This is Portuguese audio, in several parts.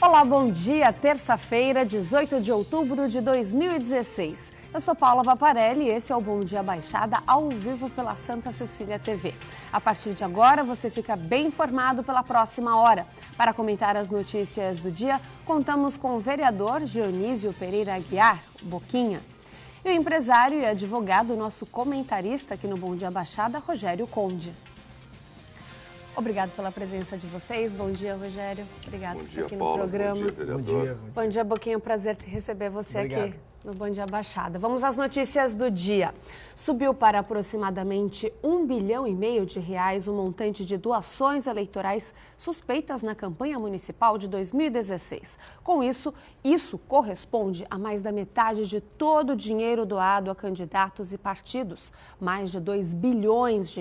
Olá, bom dia, terça-feira, 18 de outubro de 2016. Eu sou Paula Vaparelli e esse é o Bom Dia Baixada ao vivo pela Santa Cecília TV. A partir de agora, você fica bem informado pela próxima hora. Para comentar as notícias do dia, contamos com o vereador Dionísio Pereira Aguiar, o Boquinha, e o empresário e advogado, nosso comentarista aqui no Bom Dia Baixada, Rogério Conde. Obrigado pela presença de vocês. Bom dia, Rogério. Obrigado por estar aqui no programa. Bom dia, vereador. Bom dia, Boquinha. Prazer receber você aqui no Bom Dia Baixada. Vamos às notícias do dia. Subiu para aproximadamente R$1,5 bilhão o montante de doações eleitorais suspeitas na campanha municipal de 2016. Com isso corresponde a mais da metade de todo o dinheiro doado a candidatos e partidos, mais de R$2 bilhões.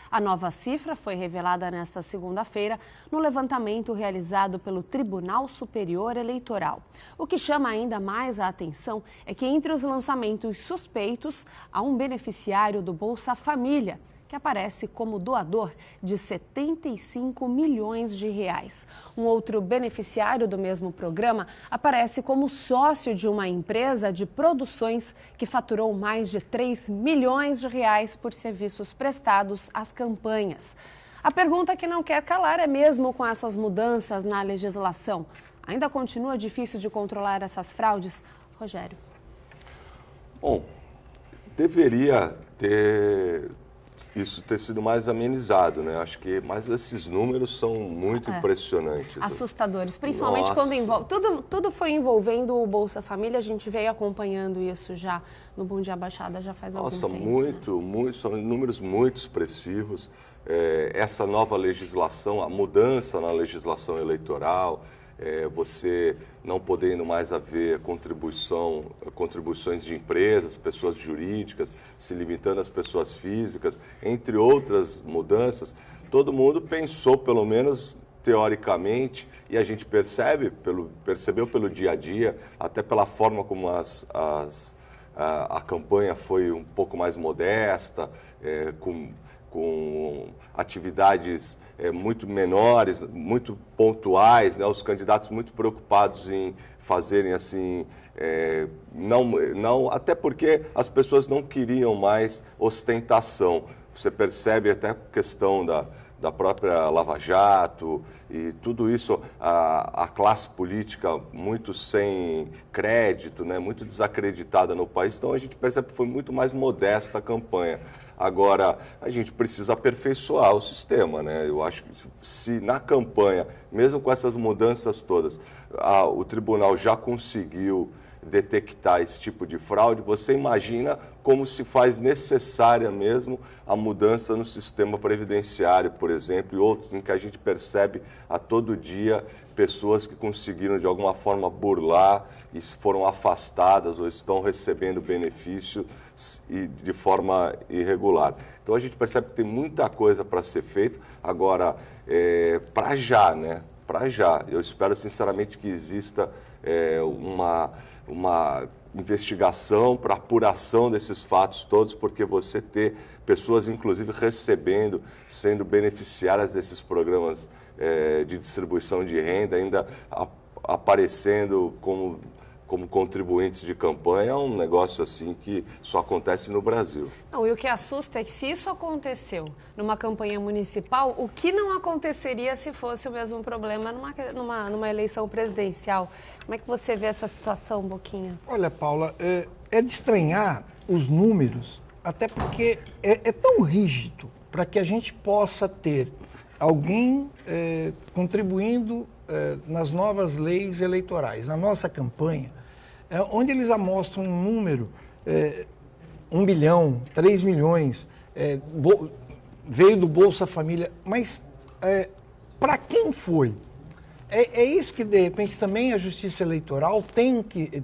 A nova cifra foi revelada nesta segunda-feira no levantamento realizado pelo Tribunal Superior Eleitoral. O que chama ainda mais a atenção é que entre os lançamentos suspeitos há um beneficiário do Bolsa Família, que aparece como doador de R$75 milhões. Um outro beneficiário do mesmo programa aparece como sócio de uma empresa de produções que faturou mais de R$3 milhões por serviços prestados às campanhas. A pergunta que não quer calar é mesmo com essas mudanças na legislação, ainda continua difícil de controlar essas fraudes? Rogério. Bom, deveria ter sido mais amenizado, né? Acho que mas esses números são muito impressionantes. Assustadores, principalmente quando envolve... Tudo foi envolvendo o Bolsa Família, a gente veio acompanhando isso já no Bom Dia Baixada já faz algum tempo. São números muito expressivos. Essa nova legislação, a mudança na legislação eleitoral, você não podendo mais haver contribuições de empresas, pessoas jurídicas, se limitando às pessoas físicas, entre outras mudanças, todo mundo pensou, pelo menos teoricamente, e a gente percebeu pelo dia a dia, até pela forma como a campanha foi um pouco mais modesta, com atividades muito menores, muito pontuais, né? Os candidatos muito preocupados em fazerem assim, até porque as pessoas não queriam mais ostentação. Você percebe até a questão da própria Lava Jato e tudo isso, a classe política muito sem crédito, né? Muito desacreditada no país, então a gente percebe que foi muito mais modesta a campanha. Agora, a gente precisa aperfeiçoar o sistema, né? Eu acho que se na campanha, mesmo com essas mudanças todas, o tribunal já conseguiu detectar esse tipo de fraude, você imagina como se faz necessária mesmo a mudança no sistema previdenciário, por exemplo, e outros em que a gente percebe a todo dia pessoas que conseguiram de alguma forma burlar e foram afastadas ou estão recebendo benefício de forma irregular. Então a gente percebe que tem muita coisa para ser feita. Agora, para já, né? Para já. Eu espero sinceramente que exista uma investigação para apuração desses fatos todos, porque você ter pessoas, inclusive, recebendo, sendo beneficiárias desses programas de distribuição de renda, ainda aparecendo como contribuintes de campanha, é um negócio assim que só acontece no Brasil. Não, e o que assusta é que se isso aconteceu numa campanha municipal, o que não aconteceria se fosse o mesmo problema numa eleição presidencial? Como é que você vê essa situação, Boquinha? Olha, Paula, é de estranhar os números, até porque é tão rígido para que a gente possa ter alguém contribuindo nas novas leis eleitorais. Na nossa campanha, onde eles amostram um número, 1 bilhão, 3 milhões, veio do Bolsa Família, mas para quem foi? É isso que, de repente, também a Justiça Eleitoral tem que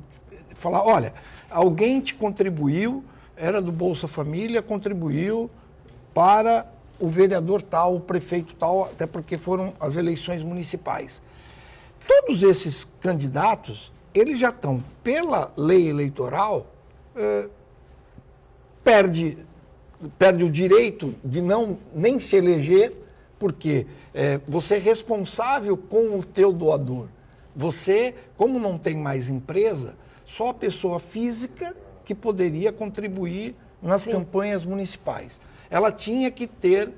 falar, olha, alguém te contribuiu, era do Bolsa Família, contribuiu para o vereador tal, o prefeito tal, até porque foram as eleições municipais. Todos esses candidatos, eles já estão, pela lei eleitoral, perde o direito de nem se eleger, porque você é responsável com o teu doador. Você, como não tem mais empresa, só a pessoa física que poderia contribuir nas campanhas municipais. Ela tinha que ter,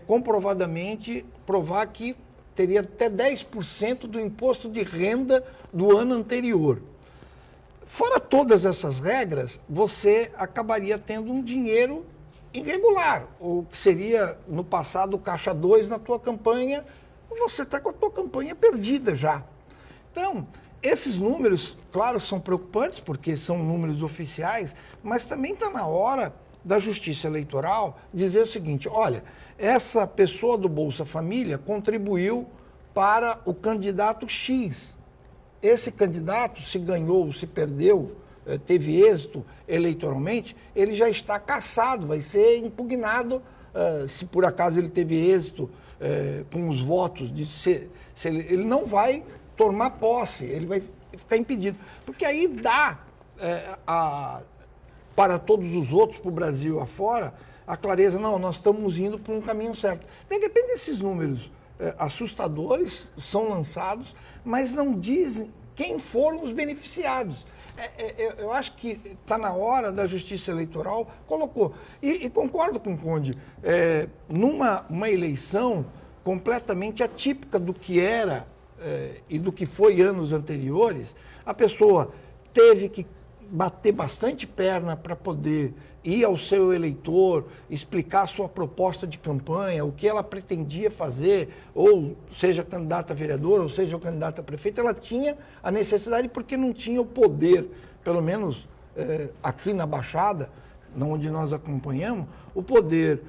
comprovadamente, provar que teria até 10% do imposto de renda do ano anterior. Fora todas essas regras, você acabaria tendo um dinheiro irregular, o que seria, no passado, o caixa 2 na tua campanha, você está com a tua campanha perdida já. Então, esses números, claro, são preocupantes, porque são números oficiais, mas também está na hora da Justiça Eleitoral dizer o seguinte, olha, essa pessoa do Bolsa Família contribuiu para o candidato X. Esse candidato, se ganhou, se perdeu, teve êxito eleitoralmente, ele já está cassado, vai ser impugnado, se por acaso ele teve êxito com os votos, ele não vai tomar posse, ele vai ficar impedido. Porque aí dá para todos os outros, para o Brasil afora, a clareza, não, nós estamos indo por um caminho certo. De repente esses números assustadores são lançados, mas não dizem quem foram os beneficiados. Eu acho que está na hora da Justiça Eleitoral, colocou. E concordo com o Conde, numa eleição completamente atípica do que era e do que foi anos anteriores, a pessoa teve que bater bastante perna para poder ir ao seu eleitor, explicar a sua proposta de campanha, o que ela pretendia fazer, ou seja candidata a vereadora, ou seja candidata a prefeito, ela tinha a necessidade porque não tinha o poder, pelo menos aqui na Baixada, onde nós acompanhamos, o poder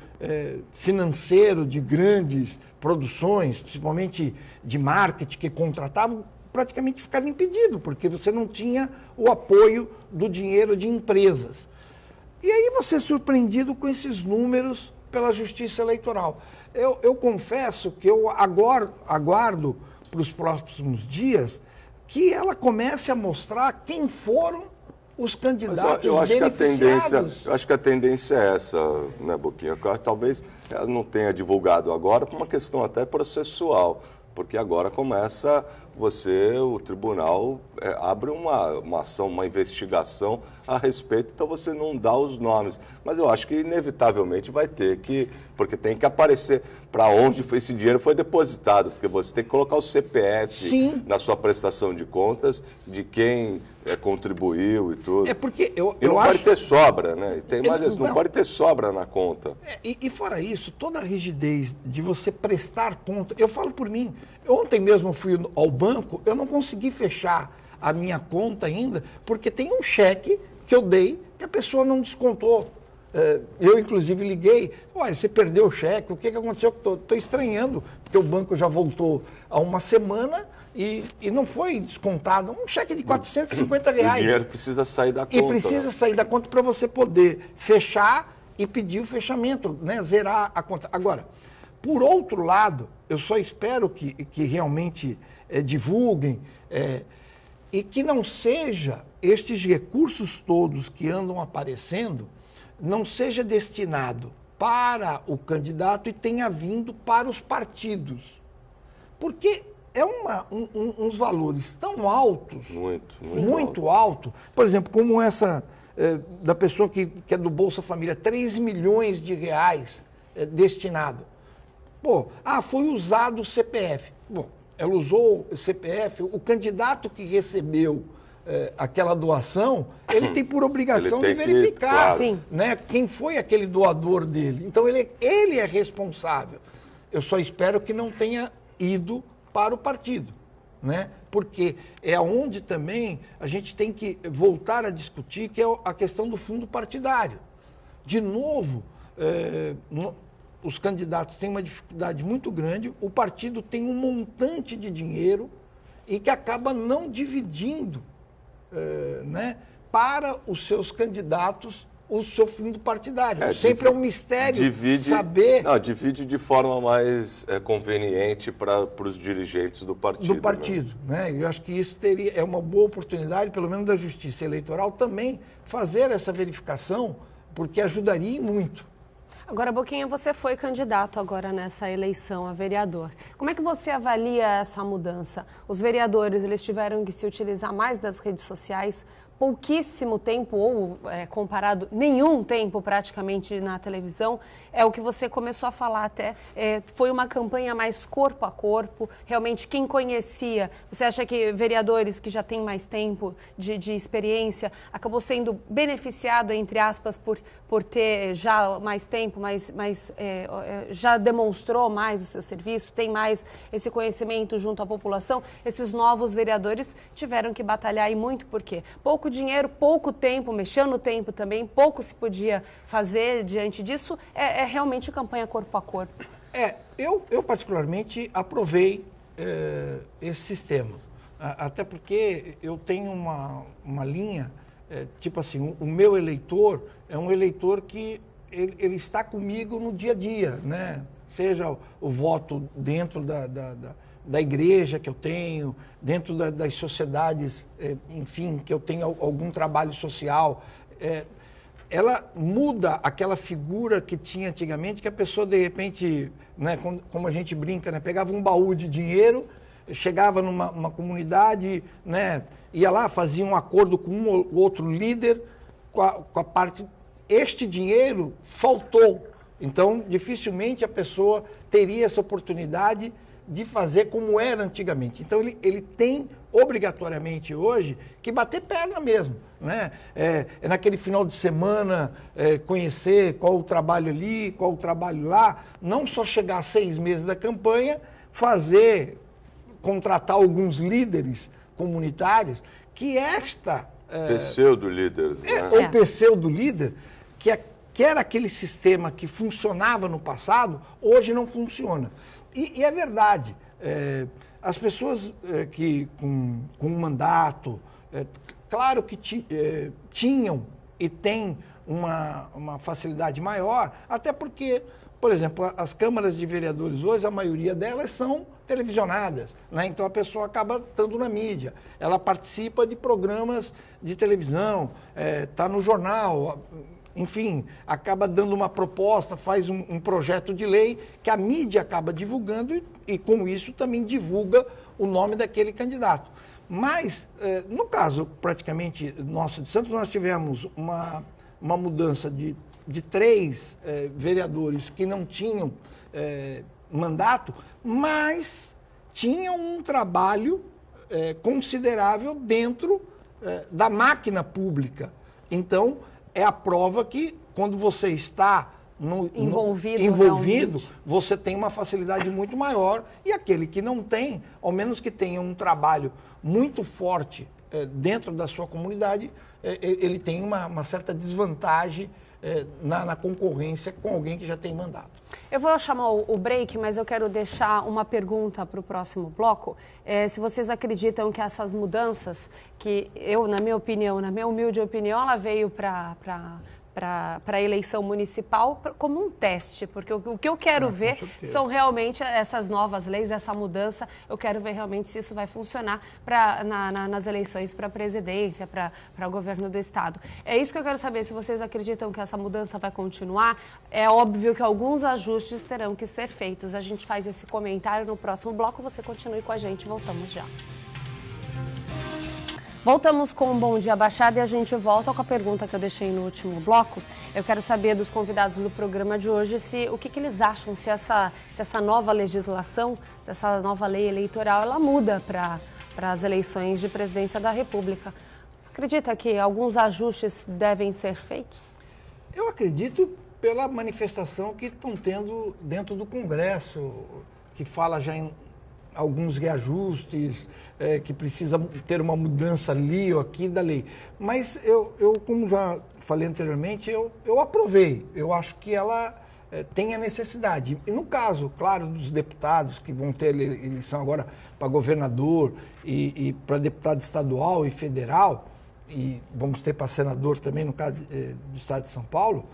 financeiro de grandes produções, principalmente de marketing, que contratavam, praticamente ficava impedido, porque você não tinha o apoio do dinheiro de empresas. E aí você é surpreendido com esses números pela Justiça Eleitoral. Eu confesso que eu aguardo para os próximos dias que ela comece a mostrar quem foram os candidatos eu acho beneficiados. Eu acho que a tendência é essa, né, Boquinha? Talvez ela não tenha divulgado agora por uma questão até processual, porque agora começa o tribunal abre uma ação, uma investigação a respeito, então você não dá os nomes. Mas eu acho que inevitavelmente vai ter que, porque tem que aparecer para onde esse dinheiro foi depositado, porque você tem que colocar o CPF na sua prestação de contas de quem contribuiu e tudo. Porque não pode ter sobra, né? Tem mais isso, não pode ter sobra na conta. E fora isso, toda a rigidez de você prestar conta, eu falo por mim, ontem mesmo eu fui ao banco, eu não consegui fechar a minha conta ainda, porque tem um cheque que eu dei que a pessoa não descontou. Eu, inclusive, liguei, olha, você perdeu o cheque, o que aconteceu? Estou estranhando, porque o banco já voltou há uma semana e não foi descontado. Um cheque de R$450. O dinheiro precisa sair da conta. E precisa sair da conta para você poder fechar e pedir o fechamento, né? Zerar a conta. Agora, por outro lado, eu só espero que realmente divulguem e que não seja estes recursos todos que andam aparecendo, não seja destinado para o candidato e tenha vindo para os partidos. Porque uns valores tão altos, muito alto. Por exemplo, como essa da pessoa que é do Bolsa Família, 3 milhões de reais destinado. Foi usado o CPF. Bom, ela usou o CPF, o candidato que recebeu aquela doação, ele tem por obrigação de verificar né, quem foi aquele doador dele. Então, ele é responsável. Eu só espero que não tenha ido para o partido, né? Porque é onde também a gente tem que voltar a discutir, que é a questão do fundo partidário. De novo, os candidatos têm uma dificuldade muito grande, o partido tem um montante de dinheiro e que acaba não dividindo né, para os seus candidatos o seu fundo partidário. Sempre é um mistério saber... Não, divide de forma mais conveniente para os dirigentes do partido. Do partido, né? Eu acho que isso é uma boa oportunidade, pelo menos da Justiça Eleitoral, também fazer essa verificação, porque ajudaria muito. Agora, Boquinha, você foi candidato agora nessa eleição a vereador. Como é que você avalia essa mudança? Os vereadores, eles tiveram que se utilizar mais das redes sociais, pouquíssimo tempo, ou comparado, nenhum tempo praticamente na televisão, é o que você começou a falar até, foi uma campanha mais corpo a corpo, realmente quem conhecia, você acha que vereadores que já têm mais tempo de experiência, acabou sendo beneficiado, entre aspas, por ter já mais tempo, já demonstrou mais o seu serviço, tem mais esse conhecimento junto à população, esses novos vereadores tiveram que batalhar e muito, por quê? Pouco dinheiro, pouco tempo, mexendo no tempo também, pouco se podia fazer diante disso, é realmente campanha corpo a corpo. Eu particularmente aprovei esse sistema, até porque eu tenho uma linha, tipo assim, o meu eleitor é um eleitor que ele está comigo no dia a dia, né? Seja o voto dentro da igreja que eu tenho, dentro das sociedades, enfim, que eu tenho algum trabalho social, ela muda aquela figura que tinha antigamente, que a pessoa, de repente, né, como a gente brinca, né, pegava um baú de dinheiro, chegava numa comunidade, né, ia lá, fazia um acordo com um ou outro líder, com a parte... Este dinheiro faltou. Então, dificilmente a pessoa teria essa oportunidade de fazer como era antigamente. Então, ele tem, obrigatoriamente hoje, que bater perna mesmo, né? Naquele final de semana, conhecer qual o trabalho ali, qual o trabalho lá, não só chegar a 6 meses da campanha, contratar alguns líderes comunitários, que pseudo-líderes, né? Ou pseudo-líder, que era aquele sistema que funcionava no passado, hoje não funciona. E é verdade, as pessoas que com um mandato, claro que tinham e têm uma facilidade maior, até porque, por exemplo, as câmaras de vereadores hoje, a maioria delas são televisionadas, né? Então a pessoa acaba estando na mídia, ela participa de programas de televisão, está no jornal, enfim, acaba dando uma proposta, faz um projeto de lei que a mídia acaba divulgando e com isso também divulga o nome daquele candidato. Mas, no caso praticamente nosso de Santos, nós tivemos uma mudança de 3 vereadores que não tinham mandato, mas tinham um trabalho considerável dentro da máquina pública. Então, é a prova que quando você está envolvido, você tem uma facilidade muito maior, e aquele que não tem, ao menos que tenha um trabalho muito forte dentro da sua comunidade, ele tem uma certa desvantagem na concorrência com alguém que já tem mandato. Eu vou chamar o break, mas eu quero deixar uma pergunta para o próximo bloco. Se vocês acreditam que essas mudanças, que na minha opinião, na minha humilde opinião, ela veio para a eleição municipal como um teste, porque o que eu quero ver são realmente essas novas leis, essa mudança, eu quero ver realmente se isso vai funcionar nas eleições para a presidência, para o governo do estado. É isso que eu quero saber, se vocês acreditam que essa mudança vai continuar. É óbvio que alguns ajustes terão que ser feitos. A gente faz esse comentário no próximo bloco, você continue com a gente, voltamos já. Voltamos com um Bom Dia Baixada e a gente volta com a pergunta que eu deixei no último bloco. Eu quero saber dos convidados do programa de hoje o que eles acham, se essa nova legislação, se essa nova lei eleitoral, ela muda para as eleições de presidência da República. Acredita que alguns ajustes devem ser feitos? Eu acredito pela manifestação que estão tendo dentro do Congresso, que fala já em alguns reajustes, que precisa ter uma mudança ali ou aqui da lei. Mas eu como já falei anteriormente, eu aprovei. Eu acho que ela tem a necessidade. E no caso, claro, dos deputados que vão ter eleição agora para governador e para deputado estadual e federal, e vamos ter para senador também, no caso do estado de São Paulo,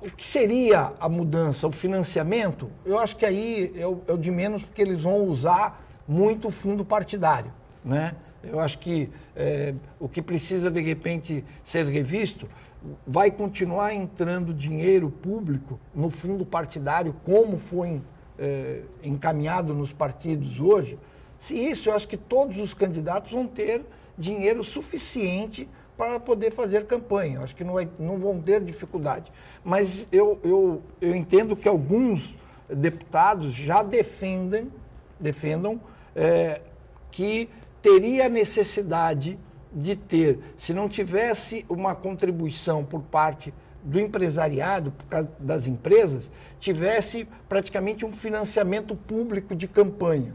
o que seria a mudança, o financiamento? Eu acho que aí é o de menos, porque eles vão usar muito o fundo partidário, né? Eu acho que o que precisa, de repente, ser revisto, vai continuar entrando dinheiro público no fundo partidário, como foi encaminhado nos partidos hoje. Se isso, eu acho que todos os candidatos vão ter dinheiro suficiente para poder fazer campanha. Eu acho que não vão ter dificuldade. Mas eu entendo que alguns deputados já defendam que teria necessidade de ter, se não tivesse uma contribuição por parte do empresariado, por causa das empresas, tivesse praticamente um financiamento público de campanha.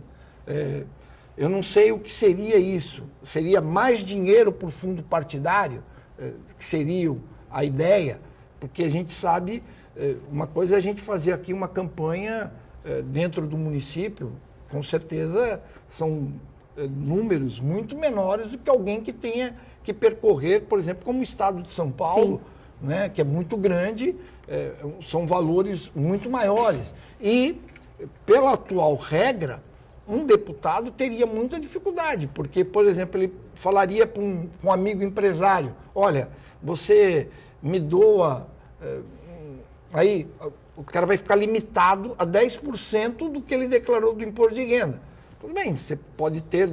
Eu não sei o que seria isso. Seria mais dinheiro por fundo partidário, que seria a ideia, porque a gente sabe, uma coisa é a gente fazer aqui uma campanha dentro do município, com certeza são números muito menores do que alguém que tenha que percorrer, por exemplo, como o estado de São Paulo, né, que é muito grande, são valores muito maiores. E, pela atual regra, um deputado teria muita dificuldade, porque, por exemplo, ele falaria para um amigo empresário, olha, você me doa, aí o cara vai ficar limitado a 10% do que ele declarou do imposto de renda. Tudo bem, você pode ter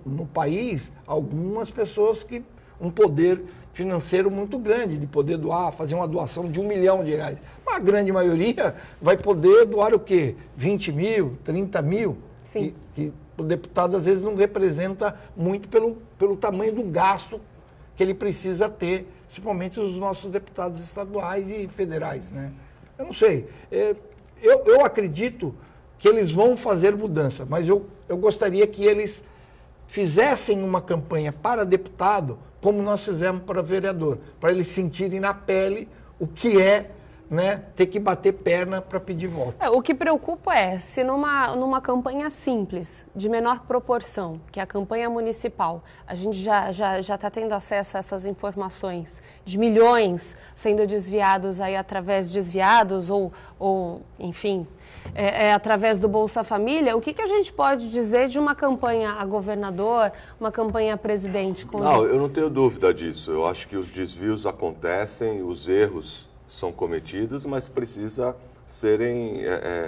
no país algumas pessoas que um poder financeiro muito grande, de poder doar, fazer uma doação de R$1 milhão. Mas a grande maioria vai poder doar o quê? 20 mil, 30 mil? Sim. Que o deputado às vezes não representa muito pelo tamanho do gasto que ele precisa ter, principalmente os nossos deputados estaduais e federais, né? Eu não sei. Eu acredito que eles vão fazer mudança, mas eu gostaria que eles fizessem uma campanha para deputado como nós fizemos para vereador, para eles sentirem na pele o que é, né, ter que bater perna para pedir voto. O que preocupa é se numa campanha simples, de menor proporção, que é a campanha municipal, a gente já está tendo acesso a essas informações de milhões sendo desviados aí desviados ou enfim, através do Bolsa Família. O que a gente pode dizer de uma campanha a governador, uma campanha a presidente? Não, eu não tenho dúvida disso. Eu acho que os desvios acontecem, os erros são cometidos, mas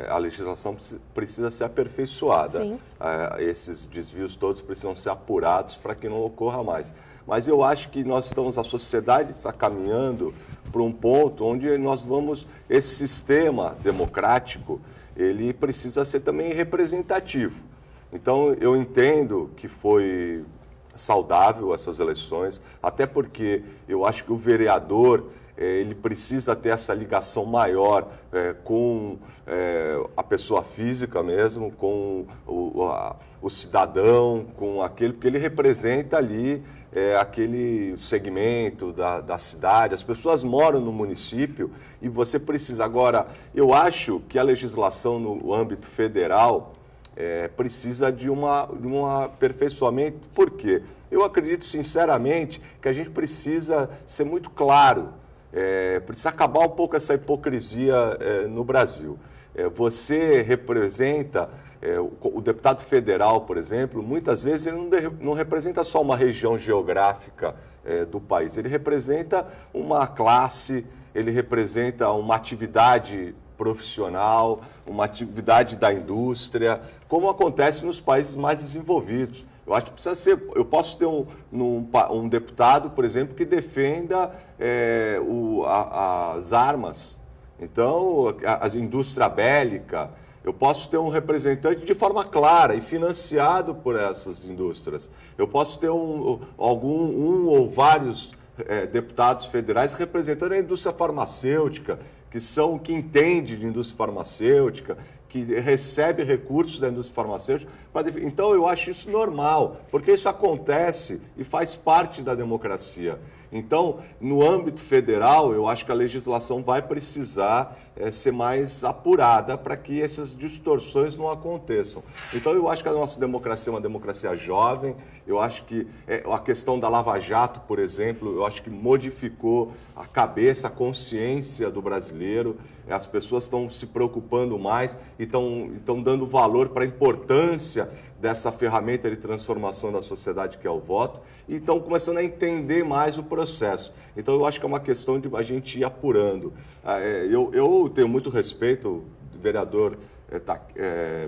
a legislação precisa ser aperfeiçoada. Esses desvios todos precisam ser apurados para que não ocorra mais. Mas eu acho que a sociedade está caminhando para um ponto onde esse sistema democrático, ele precisa ser também representativo. Então, eu entendo que foi saudável essas eleições, até porque eu acho que o vereador, ele precisa ter essa ligação maior com a pessoa física mesmo, com o cidadão, com aquele, porque ele representa ali aquele segmento da cidade. As pessoas moram no município e você precisa. Agora, eu acho que a legislação no âmbito federal precisa de um aperfeiçoamento. Por quê? Eu acredito sinceramente que a gente precisa ser muito claro. Precisa acabar um pouco essa hipocrisia no Brasil. Você representa, o deputado federal, por exemplo, muitas vezes ele não representa só uma região geográfica do país, ele representa uma classe, ele representa uma atividade profissional, uma atividade da indústria, como acontece nos países mais desenvolvidos. Eu acho que precisa ser. Eu posso ter um deputado, por exemplo, que defenda as armas, então, a indústria bélica. Eu posso ter um representante de forma clara e financiado por essas indústrias. Eu posso ter um ou vários deputados federais representando a indústria farmacêutica, que entende de indústria farmacêutica, que recebe recursos da indústria farmacêutica. Então, eu acho isso normal, porque isso acontece e faz parte da democracia. Então, no âmbito federal, eu acho que a legislação vai precisar ser mais apurada para que essas distorções não aconteçam. Então, eu acho que a nossa democracia é uma democracia jovem. Eu acho que a questão da Lava Jato, por exemplo, eu acho que modificou a cabeça, a consciência do brasileiro. As pessoas estão se preocupando mais e estão dando valor para a importância dessa ferramenta de transformação da sociedade que é o voto, e estão começando a entender mais o processo. Então, eu acho que é uma questão de a gente ir apurando. Eu tenho muito respeito, o vereador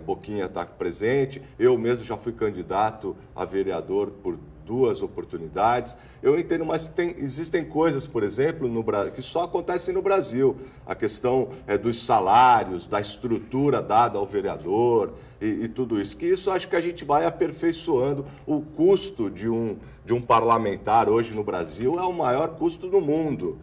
Boquinha está presente, eu mesmo já fui candidato a vereador por 2 oportunidades. Eu entendo, mas existem coisas, por exemplo, no Brasil, que só acontecem no Brasil. A questão dos salários, da estrutura dada ao vereador e tudo isso. Que isso acho que a gente vai aperfeiçoando. O custo de um parlamentar hoje no Brasil é o maior custo do mundo.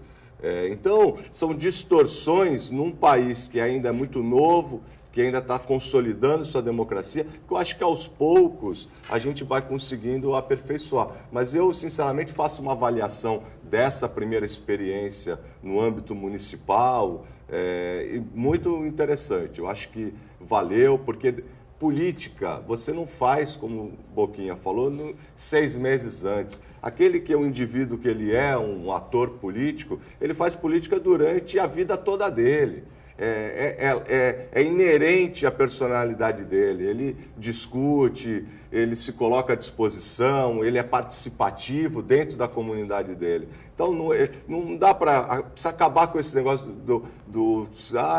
Então, são distorções num país que ainda é muito novo, que ainda está consolidando sua democracia, que eu acho que aos poucos a gente vai conseguindo aperfeiçoar. Mas eu, sinceramente, faço uma avaliação dessa primeira experiência no âmbito municipal, muito interessante. Eu acho que valeu, porque política você não faz, como o Boquinha falou, 6 meses antes. Aquele que é um indivíduo que ele é, um ator político, ele faz política durante a vida toda dele. É inerente à personalidade dele, ele discute, ele se coloca à disposição, ele é participativo dentro da comunidade dele. Então não dá para acabar com esse negócio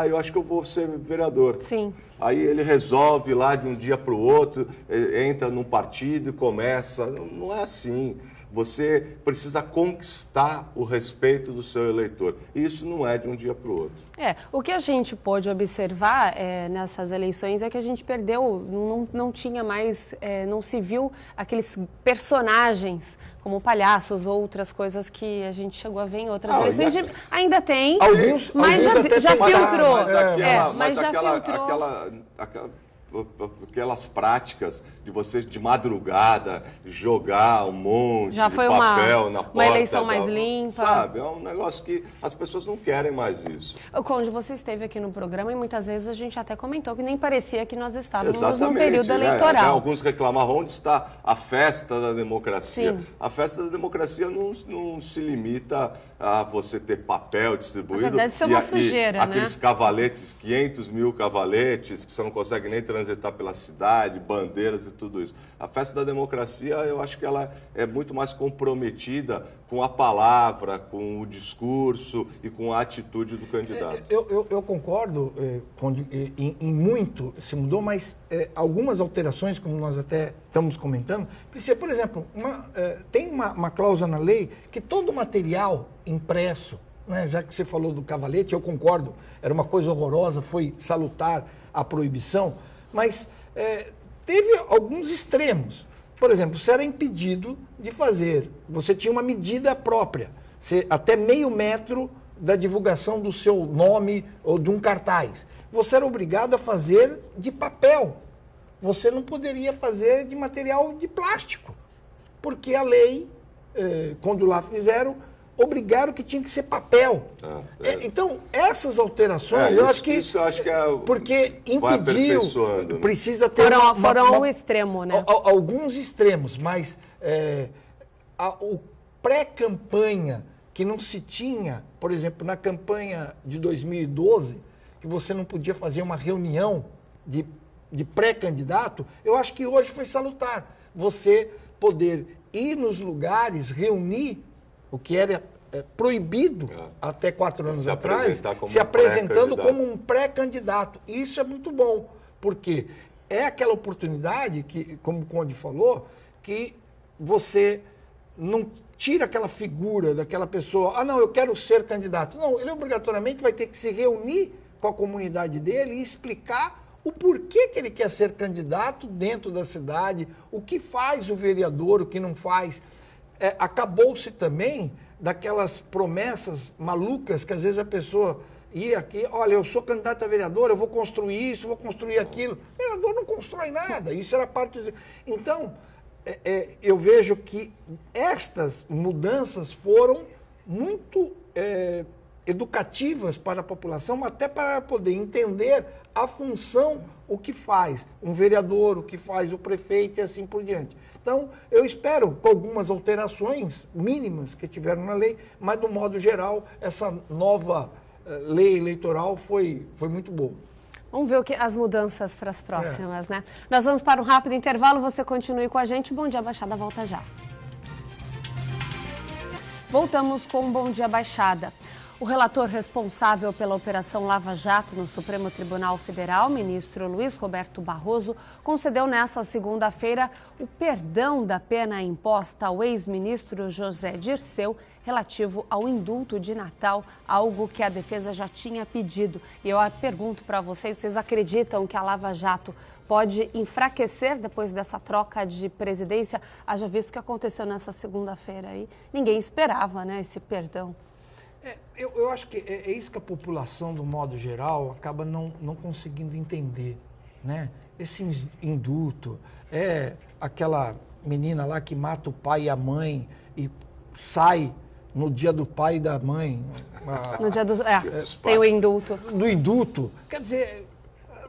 eu acho que eu vou ser vereador. Sim. Aí ele resolve lá de um dia para o outro, entra num partido e começa. Não é assim. Você precisa conquistar o respeito do seu eleitor. E isso não é de um dia para o outro. O que a gente pôde observar nessas eleições é que a gente perdeu, não tinha mais, não se viu aqueles personagens como palhaços ou outras coisas que a gente chegou a ver em outras eleições. Ainda tem, mas já filtrou. Mas já filtrou. Aquelas práticas de você de madrugada jogar um monte de papel na porta. Uma eleição mais limpa. Sabe, é um negócio que as pessoas não querem mais isso. Conde, você esteve aqui no programa e muitas vezes a gente até comentou que nem parecia que nós estávamos num período eleitoral. Alguns reclamavam onde está a festa da democracia. Sim. A festa da democracia não se limita a você ter papel distribuído. Na verdade, isso é uma sujeira, aqueles cavaletes, 500 mil cavaletes, que você não consegue nem transitar pela cidade, bandeiras e tudo isso. A festa da democracia, eu acho que ela é muito mais comprometida com a palavra, com o discurso e com a atitude do candidato. Eu concordo, em muito se mudou, mas algumas alterações, como nós até estamos comentando, precisa, por exemplo, tem uma cláusula na lei que todo material impresso, né, já que você falou do cavalete, eu concordo, era uma coisa horrorosa, foi salutar a proibição, mas teve alguns extremos. Por exemplo, você era impedido de fazer, você tinha uma medida própria, até meio metro da divulgação do seu nome ou de um cartaz. Você era obrigado a fazer de papel, você não poderia fazer de material de plástico, porque a lei, quando lá fizeram, obrigaram que tinha que ser papel. Então, essas alterações, eu acho que porque impediu, precisa ter foram um extremo, né? Alguns extremos, mas o pré-campanha que não se tinha, por exemplo, na campanha de 2012, que você não podia fazer uma reunião de pré-candidato, eu acho que hoje foi salutar. Você poder ir nos lugares, reunir o que era proibido até 4 anos atrás, se apresentando como um pré-candidato. Isso é muito bom, porque é aquela oportunidade que, como o Conde falou, que você não tira aquela figura daquela pessoa, não, eu quero ser candidato. Não, ele obrigatoriamente vai ter que se reunir com a comunidade dele e explicar o porquê que ele quer ser candidato dentro da cidade, o que faz o vereador, o que não faz. Acabou-se também daquelas promessas malucas que às vezes a pessoa ia aqui, olha, eu sou candidato a vereador, eu vou construir isso, vou construir aquilo. O vereador não constrói nada, isso era parte do... Então, eu vejo que estas mudanças foram muito educativas para a população, até para poder entender a função, o que faz um vereador, o que faz o prefeito e assim por diante. Então, eu espero, com algumas alterações mínimas que tiveram na lei, mas, do modo geral, essa nova lei eleitoral foi muito boa. Vamos ver as mudanças para as próximas, né? Nós vamos para um rápido intervalo, você continue com a gente. Bom Dia Baixada volta já. Voltamos com o Bom Dia Baixada. O relator responsável pela Operação Lava Jato no Supremo Tribunal Federal, ministro Luiz Roberto Barroso, concedeu nesta segunda-feira o perdão da pena imposta ao ex-ministro José Dirceu relativo ao indulto de Natal, algo que a defesa já tinha pedido. E eu pergunto para vocês acreditam que a Lava Jato pode enfraquecer depois dessa troca de presidência? Haja visto o que aconteceu nessa segunda-feira aí. Ninguém esperava, né, esse perdão. Eu acho que é isso que a população, do modo geral, acaba não conseguindo entender, né? Esse indulto, aquela menina lá que mata o pai e a mãe e sai no dia do pai e da mãe. No dia do... tem o indulto. Do indulto. Quer dizer,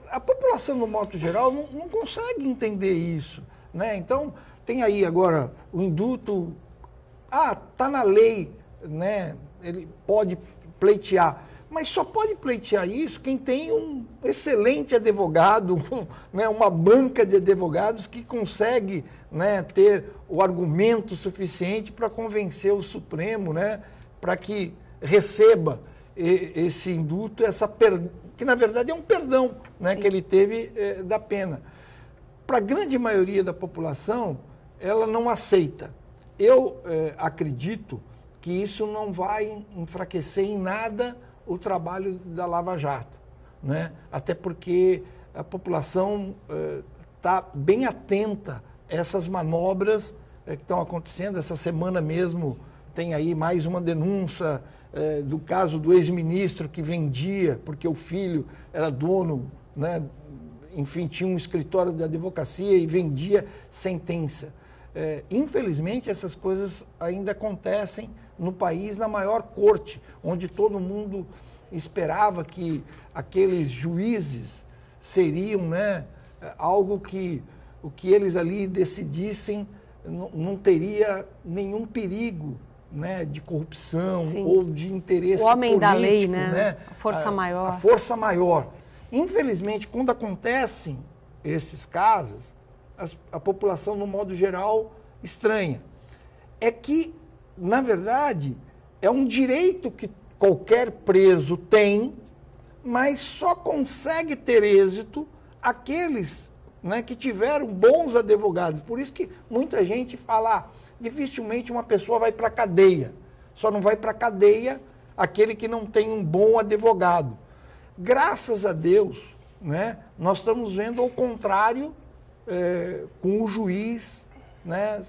a população, no modo geral, não consegue entender isso, né? Então, tem aí agora o indulto... tá na lei, né? Ele pode pleitear, mas só pode pleitear isso quem tem um excelente advogado, né, uma banca de advogados que consegue, né, ter o argumento suficiente para convencer o Supremo, né, para que receba esse indulto, que na verdade é um perdão, né, que ele teve da pena. Para a grande maioria da população, ela não aceita. Eu acredito que isso não vai enfraquecer em nada o trabalho da Lava Jato, né? Até porque a população está bem atenta a essas manobras que estão acontecendo. Essa semana mesmo tem aí mais uma denúncia do caso do ex-ministro que vendia, porque o filho era dono, né? Enfim, tinha um escritório de advocacia e vendia sentença. Infelizmente, essas coisas ainda acontecem no país, na maior corte, onde todo mundo esperava que aqueles juízes seriam, né, algo que o que eles ali decidissem não teria nenhum perigo, né, de corrupção. Sim. Ou de interesse político. O homem da lei, né? A força maior. A força maior. Infelizmente, quando acontecem esses casos, a população, no modo geral, estranha. É que, na verdade, é um direito que qualquer preso tem, mas só consegue ter êxito aqueles, né, que tiveram bons advogados. Por isso que muita gente fala, dificilmente uma pessoa vai para a cadeia. Só não vai para a cadeia aquele que não tem um bom advogado. Graças a Deus, né, nós estamos vendo ao contrário com o juiz, né,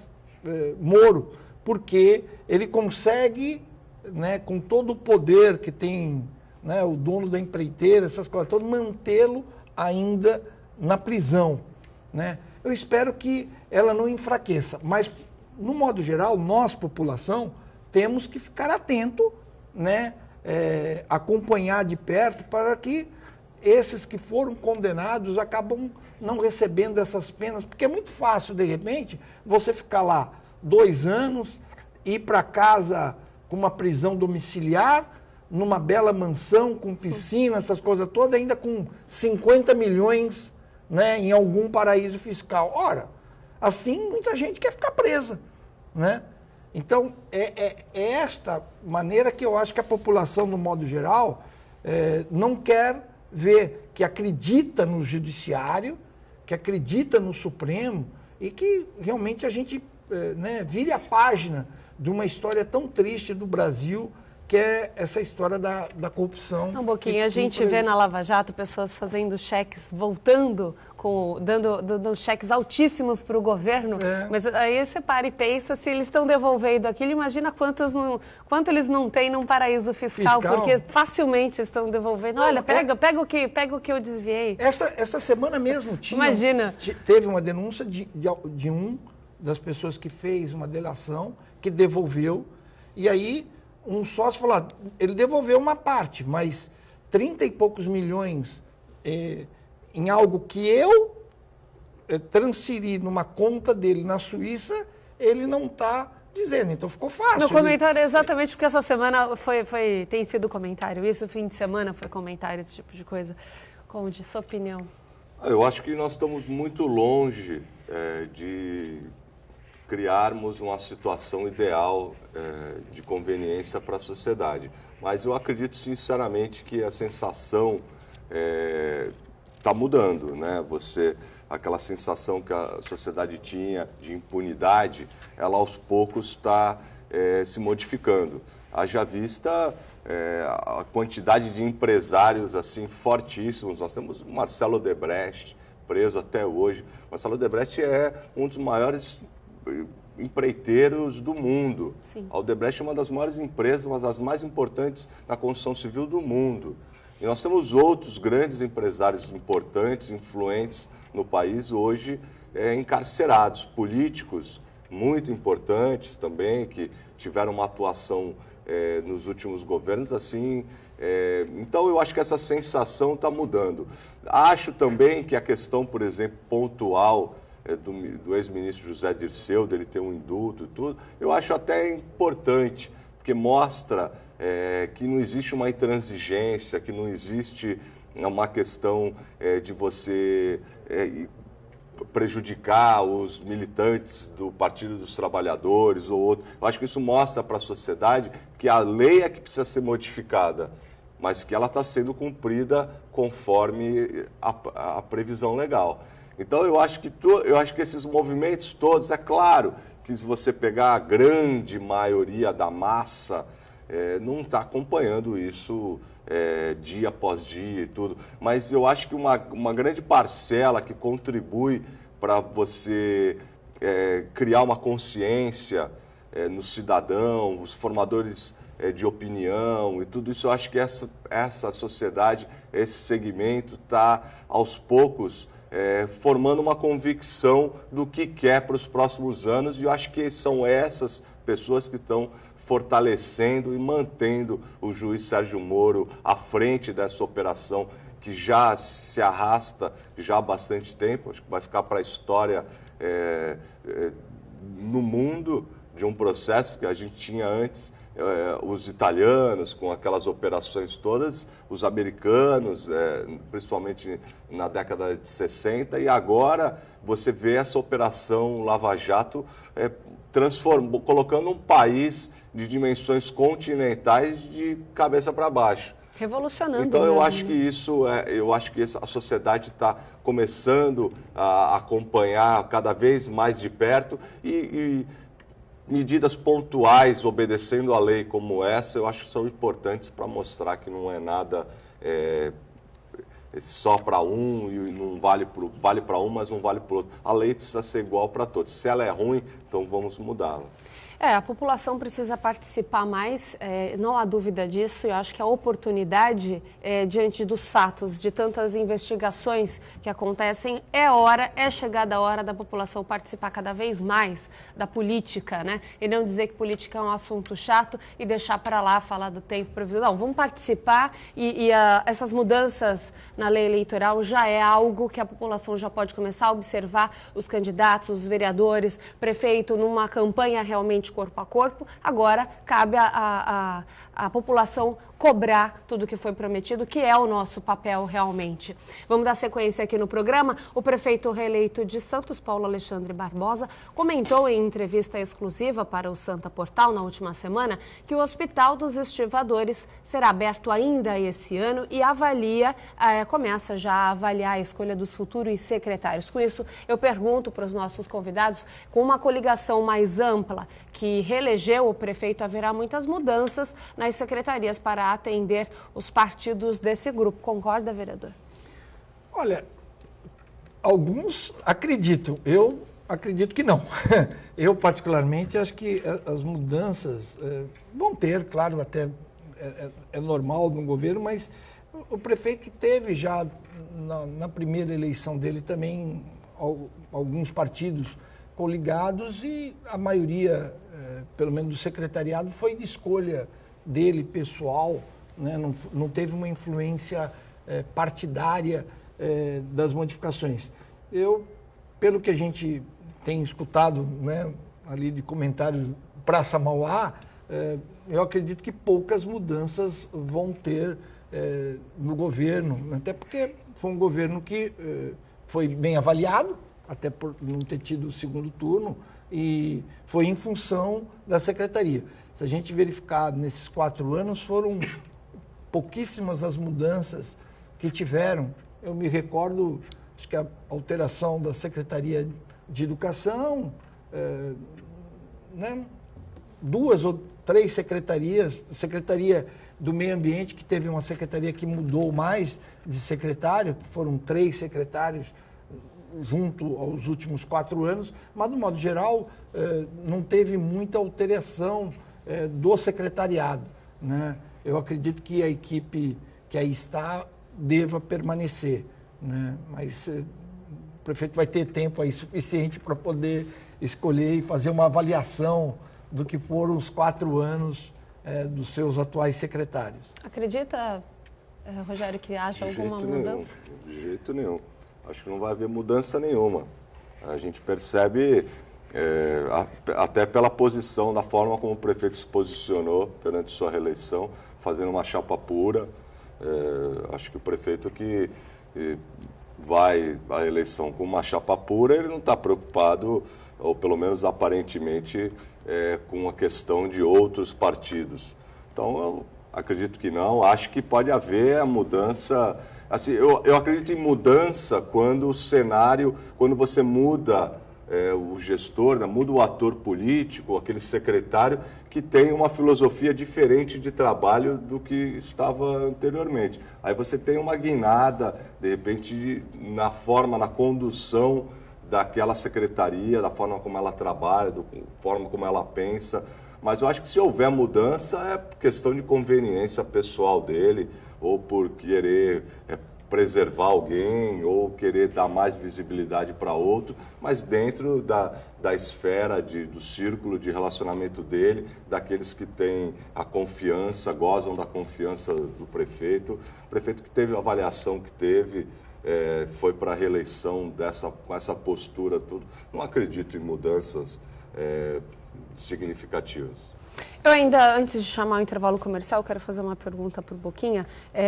Moro, porque ele consegue, né, com todo o poder que tem, né, o dono da empreiteira, essas coisas todas, mantê-lo ainda na prisão, né? Eu espero que ela não enfraqueça, mas, no modo geral, nós, população, temos que ficar atento, né, acompanhar de perto para que esses que foram condenados acabam não recebendo essas penas, porque é muito fácil, de repente, você ficar lá 2 anos, ir para casa com uma prisão domiciliar, numa bela mansão, com piscina, essas coisas todas, ainda com 50 milhões, né, em algum paraíso fiscal. Ora, assim muita gente quer ficar presa, né? Então, é esta maneira que eu acho que a população, no modo geral, não quer ver, que acredita no judiciário, que acredita no Supremo e que realmente a gente, né, vire a página de uma história tão triste do Brasil, que é essa história da corrupção. Um pouquinho, a gente vê na Lava Jato pessoas fazendo cheques, voltando, dando cheques altíssimos para o governo, mas aí você para e pensa, se eles estão devolvendo aquilo, imagina quanto eles não têm num paraíso fiscal, porque facilmente estão devolvendo. Não, olha, pega o que eu desviei. Esta semana mesmo teve uma denúncia de um das pessoas que fez uma delação, que devolveu, e aí um sócio falou, ele devolveu uma parte, mas 30 e poucos milhões em algo que eu transferi numa conta dele na Suíça, ele não está dizendo, então ficou fácil. No comentário, exatamente, porque essa semana tem sido comentário, isso, fim de semana foi comentário, esse tipo de coisa. Conde, sua opinião? Eu acho que nós estamos muito longe de criarmos uma situação ideal de conveniência para a sociedade. Mas eu acredito sinceramente que a sensação está mudando, né? Aquela sensação que a sociedade tinha de impunidade, ela aos poucos está se modificando. Haja vista a quantidade de empresários assim fortíssimos. Nós temos o Marcelo Odebrecht preso até hoje. Marcelo Odebrecht é um dos maiores empreiteiros do mundo. Sim. A Odebrecht é uma das maiores empresas, uma das mais importantes na construção civil do mundo. E nós temos outros grandes empresários importantes, influentes no país hoje encarcerados, políticos muito importantes também, que tiveram uma atuação nos últimos governos, assim. Então, eu acho que essa sensação está mudando. Acho também que a questão, por exemplo, pontual do ex-ministro José Dirceu, dele ter um indulto e tudo, eu acho até importante, porque mostra que não existe uma intransigência, que não existe uma questão de você prejudicar os militantes do Partido dos Trabalhadores ou outro. Eu acho que isso mostra para a sociedade que a lei é que precisa ser modificada, mas que ela está sendo cumprida conforme a previsão legal. Então, eu acho que esses movimentos todos, é claro que se você pegar a grande maioria da massa, não está acompanhando isso dia após dia e tudo, mas eu acho que uma grande parcela que contribui para você criar uma consciência no cidadão, os formadores de opinião e tudo isso, eu acho que essa sociedade, esse segmento está aos poucos formando uma convicção do que quer para os próximos anos, e eu acho que são essas pessoas que estão fortalecendo e mantendo o juiz Sérgio Moro à frente dessa operação que já se arrasta já há bastante tempo. Acho que vai ficar para a história no mundo de um processo que a gente tinha antes, os italianos com aquelas operações todas, os americanos, principalmente na década de 60, e agora você vê essa operação Lava Jato colocando um país de dimensões continentais de cabeça para baixo. Revolucionando. Então mesmo. eu acho que a sociedade está começando a acompanhar cada vez mais de perto e medidas pontuais obedecendo a lei como essa, eu acho que são importantes para mostrar que não é nada só para um e não vale para um, mas não vale para o outro. A lei precisa ser igual para todos. Se ela é ruim, então vamos mudá-la. A população precisa participar mais, não há dúvida disso. Eu acho que a oportunidade, diante dos fatos, de tantas investigações que acontecem, é chegada a hora da população participar cada vez mais da política, né? E não dizer que política é um assunto chato e deixar para lá falar do tempo previsto. Não, vamos participar essas mudanças na lei eleitoral já é algo que a população já pode começar a observar, os candidatos, os vereadores, prefeito, numa campanha realmente corpo a corpo. Agora cabe a população cobrar tudo que foi prometido, que é o nosso papel realmente. Vamos dar sequência aqui no programa. O prefeito reeleito de Santos, Paulo Alexandre Barbosa, comentou em entrevista exclusiva para o Santa Portal na última semana que o Hospital dos Estivadores será aberto ainda esse ano e começa já a avaliar a escolha dos futuros secretários. Com isso, eu pergunto para os nossos convidados, com uma coligação mais ampla que reelegeu o prefeito, haverá muitas mudanças nas secretarias para atender os partidos desse grupo. Concorda, vereador? Olha, alguns acreditam, eu acredito que não. Eu, particularmente, acho que as mudanças vão ter, claro, até é normal no governo, mas o prefeito teve já, na primeira eleição dele também, alguns partidos coligados e a maioria, pelo menos do secretariado, foi de escolha dele, pessoal, né? Não teve uma influência partidária das modificações. Pelo que a gente tem escutado, né, ali de comentários Praça Mauá, eu acredito que poucas mudanças vão ter no governo, até porque foi um governo que foi bem avaliado, até por não ter tido o segundo turno, e foi em função da secretaria. Se a gente verificar nesses 4 anos, foram pouquíssimas as mudanças que tiveram. Eu me recordo, acho que a alteração da Secretaria de Educação, né? 2 ou 3 secretarias, Secretaria do Meio Ambiente, que teve uma secretaria que mudou mais de secretário, que foram 3 secretários junto aos últimos 4 anos, mas, do modo geral, não teve muita alteração do secretariado, né? Eu acredito que a equipe que aí está deva permanecer, né? Mas o prefeito vai ter tempo aí suficiente para poder escolher e fazer uma avaliação do que foram os 4 anos dos seus atuais secretários. Acredita, Rogério, que haja alguma mudança? De jeito nenhum. Acho que não vai haver mudança nenhuma. A gente percebe, até pela posição, da forma como o prefeito se posicionou perante sua reeleição, fazendo uma chapa pura. Acho que o prefeito que vai à eleição com uma chapa pura, ele não está preocupado, ou pelo menos aparentemente, com a questão de outros partidos. Então, eu acredito que não. Acho que pode haver a mudança. Assim, eu acredito em mudança quando o cenário, quando você muda o gestor, né, muda o ator político, aquele secretário que tem uma filosofia diferente de trabalho do que estava anteriormente. Aí você tem uma guinada, de repente, na condução daquela secretaria, da forma como ela trabalha, da forma como ela pensa. Mas eu acho que se houver mudança é questão de conveniência pessoal dele, ou por querer preservar alguém, ou querer dar mais visibilidade para outro, mas dentro da esfera, do círculo de relacionamento dele, daqueles que têm a confiança, gozam da confiança do prefeito. O prefeito que teve a avaliação que teve, foi para a reeleição com essa postura, tudo. Não acredito em mudanças significativas. Eu ainda, antes de chamar o intervalo comercial, quero fazer uma pergunta para o Boquinha.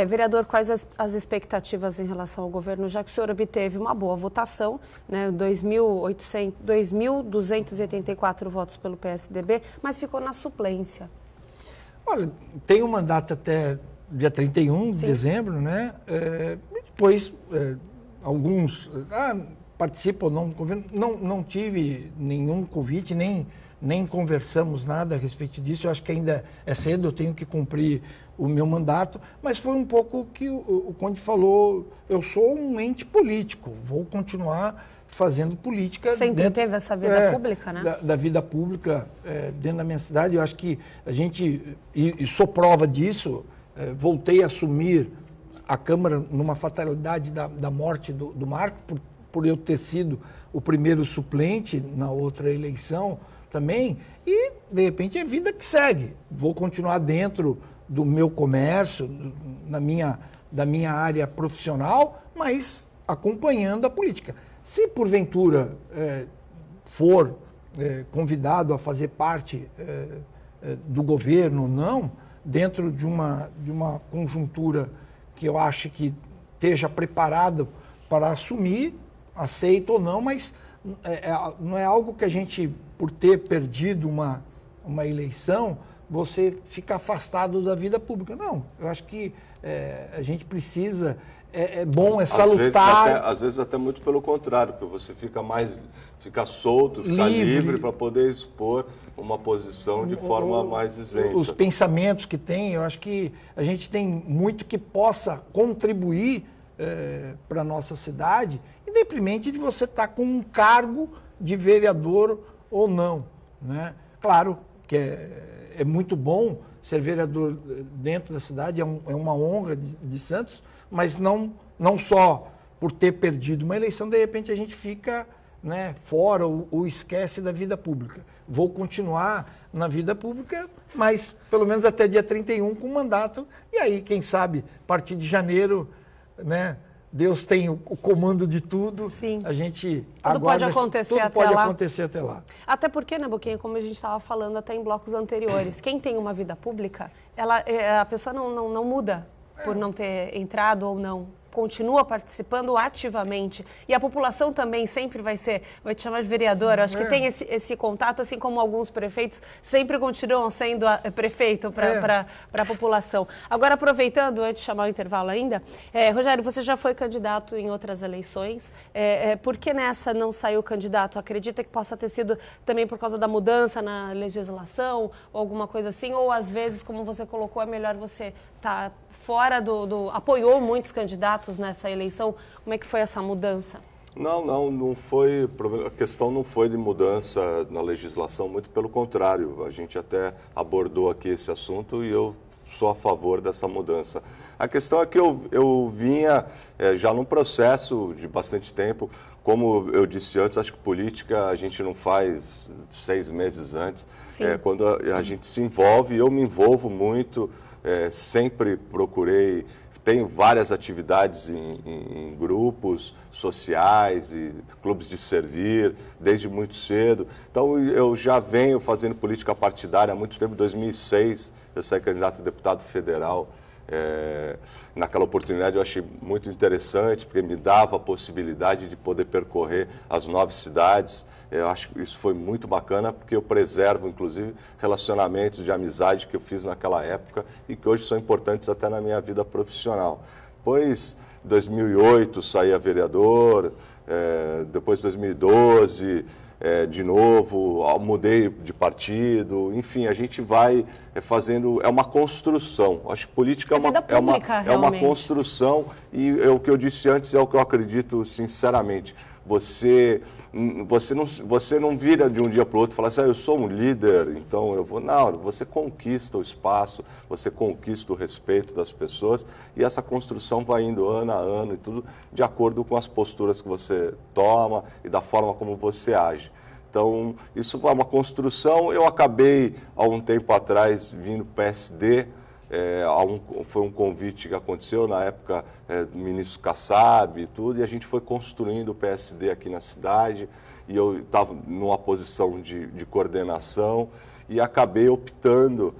Vereador, quais as expectativas em relação ao governo, já que o senhor obteve uma boa votação, né, 2.284 votos pelo PSDB, mas ficou na suplência? Olha, tem um mandato até dia 31 de dezembro, né? Depois, alguns participam ou não do governo. Não tive nenhum convite, nem conversamos nada a respeito disso. Eu acho que ainda é cedo, eu tenho que cumprir o meu mandato, mas foi um pouco o que o Conde falou. Eu sou um ente político, vou continuar fazendo política. Sempre teve essa vida pública, né? Da vida pública dentro da minha cidade. Eu acho que a gente, e sou prova disso, voltei a assumir a Câmara numa fatalidade da morte do Marco, por eu ter sido o primeiro suplente na outra eleição também, e de repente é vida que segue. Vou continuar dentro do meu comércio, da minha área profissional, mas acompanhando a política. Se porventura for convidado a fazer parte do governo ou não, dentro de uma conjuntura que eu acho que esteja preparado para assumir, aceito ou não, mas não é algo que a gente, por ter perdido uma eleição, você fica afastado da vida pública. Não, eu acho que a gente precisa, é bom, é salutar. Às vezes até muito pelo contrário, porque você fica solto, fica livre para poder expor uma posição de forma mais isenta. Os pensamentos que tem, eu acho que a gente tem muito que possa contribuir para a nossa cidade, independente de você estar com um cargo de vereador ou não, né? Claro que é muito bom ser vereador dentro da cidade, é uma honra de Santos, mas não só por ter perdido uma eleição, de repente a gente fica, né, fora ou esquece da vida pública. Vou continuar na vida pública, mas pelo menos até dia 31 com mandato, e aí, quem sabe, a partir de janeiro, né, Deus tem o comando de tudo. Sim. A gente tudo pode acontecer até lá. Tudo pode acontecer até lá. Até porque, né, Boquinha, como a gente estava falando até em blocos anteriores, quem tem uma vida pública, a pessoa não muda por não ter entrado ou não. continua participando ativamente. E a população também sempre vai te chamar de vereador. Eu acho que tem esse contato, assim como alguns prefeitos sempre continuam sendo prefeito para a população. Agora, aproveitando, antes de chamar o intervalo ainda, Rogério, você já foi candidato em outras eleições. Por que nessa não saiu candidato? Acredita que possa ter sido também por causa da mudança na legislação, ou alguma coisa assim? Ou às vezes, como você colocou, é melhor você estar fora apoiou muitos candidatos nessa eleição. Como é que foi essa mudança? Não foi. A questão não foi de mudança na legislação, muito pelo contrário. A gente até abordou aqui esse assunto e eu sou a favor dessa mudança. A questão é que eu vinha já num processo de bastante tempo. Como eu disse antes, acho que política a gente não faz 6 meses antes. Quando a gente se envolve, eu me envolvo muito, sempre procurei. Tenho várias atividades em grupos sociais e clubes de servir, desde muito cedo. Então, eu já venho fazendo política partidária há muito tempo. Em 2006, eu saí candidato a deputado federal. Naquela oportunidade eu achei muito interessante, porque me dava a possibilidade de poder percorrer as 9 cidades. Eu acho que isso foi muito bacana, porque eu preservo, inclusive, relacionamentos de amizade que eu fiz naquela época e que hoje são importantes até na minha vida profissional. Depois, em 2008, saí a vereador, depois, em 2012, de novo, mudei de partido, enfim, a gente vai fazendo, é uma construção. Acho que política é uma construção e o que eu disse antes é o que eu acredito sinceramente. Você não vira de um dia para o outro e fala assim, eu sou um líder, então eu vou. Não, você conquista o espaço, você conquista o respeito das pessoas e essa construção vai indo ano a ano e tudo de acordo com as posturas que você toma e da forma como você age. Então, isso é uma construção. Eu acabei, há um tempo atrás, vindo PSD. Foi um convite que aconteceu na época do ministro Kassab e tudo, e a gente foi construindo o PSD aqui na cidade, e eu estava numa posição de coordenação e acabei optando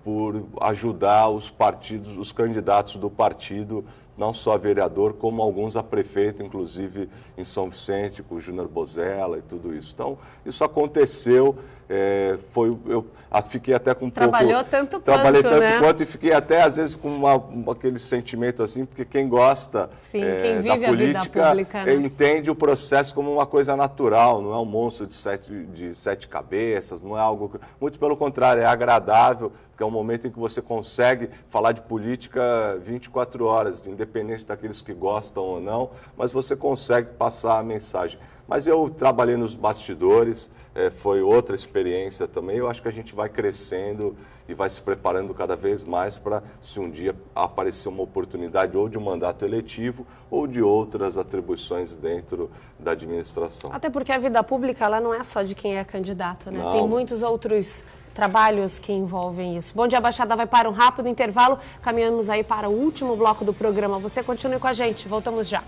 por ajudar os partidos, os candidatos do partido, não só a vereador, como alguns a prefeito, inclusive em São Vicente, com o Júnior Bozella e tudo isso. Então, isso aconteceu, eu fiquei até com um Trabalhou pouco... tanto Trabalhei quanto, tanto né? quanto e fiquei até, às vezes, com aquele sentimento assim, porque quem gosta quem vive da política, a vida pública, né? Entende o processo como uma coisa natural, não é um monstro de sete cabeças, não é algo... Muito pelo contrário, é agradável, porque é um momento em que você consegue falar de política 24 horas, independente daqueles que gostam ou não, mas você consegue passar a mensagem. Mas eu trabalhei nos bastidores, foi outra experiência também. Eu acho que a gente vai crescendo e vai se preparando cada vez mais para, se um dia aparecer uma oportunidade ou de um mandato eletivo ou de outras atribuições dentro da administração. Até porque a vida pública ela não é só de quem é candidato, né? Não. Tem muitos outros trabalhos que envolvem isso. Bom Dia Baixada vai para um rápido intervalo. Caminhamos aí para o último bloco do programa. Você continue com a gente. Voltamos já.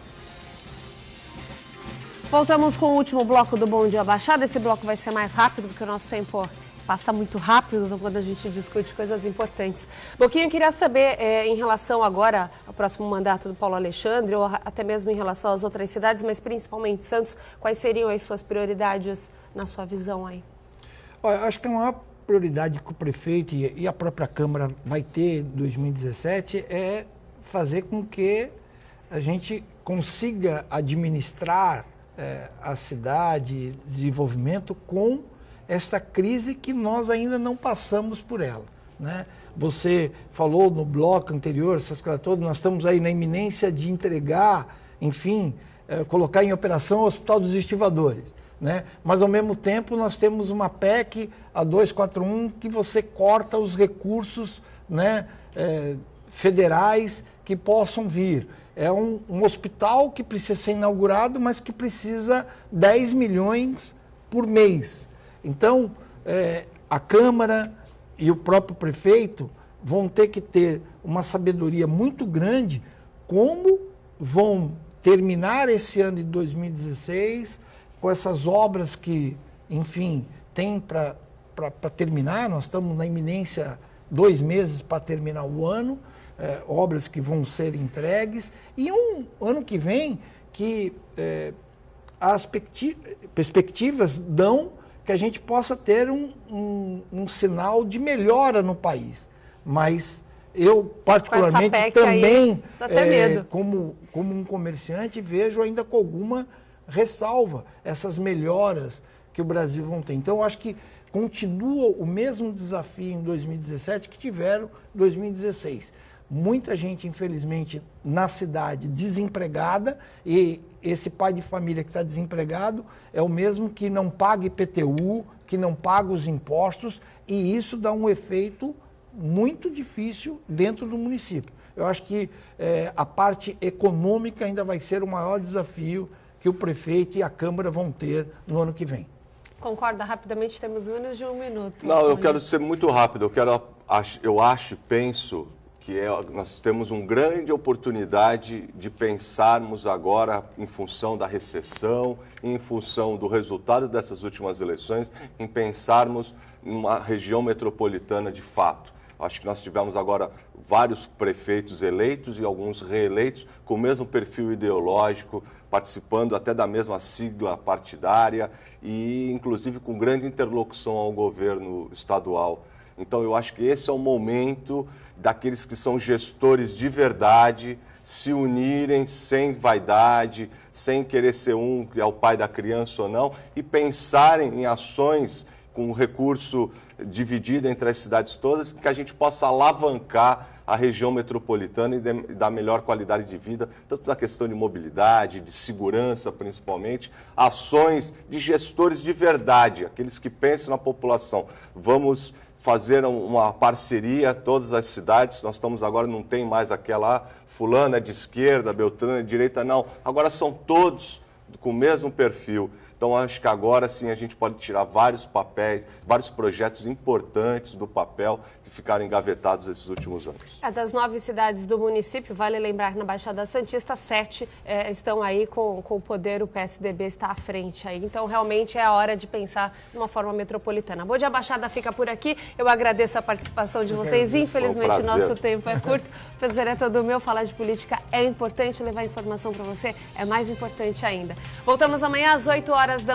Voltamos com o último bloco do Bom Dia Baixada. Esse bloco vai ser mais rápido, porque o nosso tempo passa muito rápido quando a gente discute coisas importantes. Boquinha, eu queria saber, em relação agora ao próximo mandato do Paulo Alexandre, ou até mesmo em relação às outras cidades, mas principalmente Santos, quais seriam as suas prioridades na sua visão aí? Olha, acho que a maior prioridade que o prefeito e a própria Câmara vai ter em 2017 é fazer com que a gente consiga administrar a cidade, desenvolvimento com esta crise que nós ainda não passamos por ela, né? Você falou no bloco anterior, essas coisas todas, nós estamos aí na iminência de entregar, enfim, colocar em operação o Hospital dos Estivadores, né? Mas ao mesmo tempo nós temos uma PEC, a 241, que você corta os recursos, né, federais que possam vir. É um hospital que precisa ser inaugurado, mas que precisa 10 milhões por mês. Então, a Câmara e o próprio prefeito vão ter que ter uma sabedoria muito grande como vão terminar esse ano de 2016 com essas obras que, enfim, tem para terminar. Nós estamos na iminência 2 meses para terminar o ano, obras que vão ser entregues, e um ano que vem que as perspectivas dão que a gente possa ter um sinal de melhora no país. Mas eu, particularmente, também, como um comerciante, vejo ainda com alguma ressalva essas melhoras que o Brasil vão ter. Então, eu acho que continua o mesmo desafio em 2017 que tiveram em 2016. Muita gente, infelizmente, na cidade desempregada, e esse pai de família que está desempregado é o mesmo que não paga IPTU, que não paga os impostos, e isso dá um efeito muito difícil dentro do município. Eu acho que a parte econômica ainda vai ser o maior desafio que o prefeito e a Câmara vão ter no ano que vem. Concorda? Rapidamente, temos menos de um minuto. Não, eu quero ser muito rápido. Eu acho e penso que nós temos uma grande oportunidade de pensarmos agora, em função da recessão, em função do resultado dessas últimas eleições, em pensarmos numa região metropolitana de fato. Acho que nós tivemos agora vários prefeitos eleitos e alguns reeleitos com o mesmo perfil ideológico, participando até da mesma sigla partidária e, inclusive, com grande interlocução ao governo estadual. Então, eu acho que esse é o momento daqueles que são gestores de verdade se unirem sem vaidade, sem querer ser um que é o pai da criança ou não, e pensarem em ações com recurso dividido entre as cidades todas, que a gente possa alavancar a região metropolitana e dar melhor qualidade de vida, tanto na questão de mobilidade, de segurança principalmente, ações de gestores de verdade, aqueles que pensam na população. Vamos fazer uma parceria, todas as cidades, nós estamos agora, não tem mais aquela fulana de esquerda, Beltrana de direita, não. Agora são todos com o mesmo perfil. Então, acho que agora sim a gente pode tirar vários papéis, vários projetos importantes do papel que ficaram engavetados esses últimos anos. Das 9 cidades do município, vale lembrar que na Baixada Santista, 7 estão aí com o poder, o PSDB está à frente aí. Então, realmente é a hora de pensar de uma forma metropolitana. Bom Dia Baixada fica por aqui. Eu agradeço a participação de vocês. Infelizmente, nosso tempo é curto. O prazer é todo meu. Falar de política é importante, levar informação para você é mais importante ainda. Voltamos amanhã às 8 horas da manhã.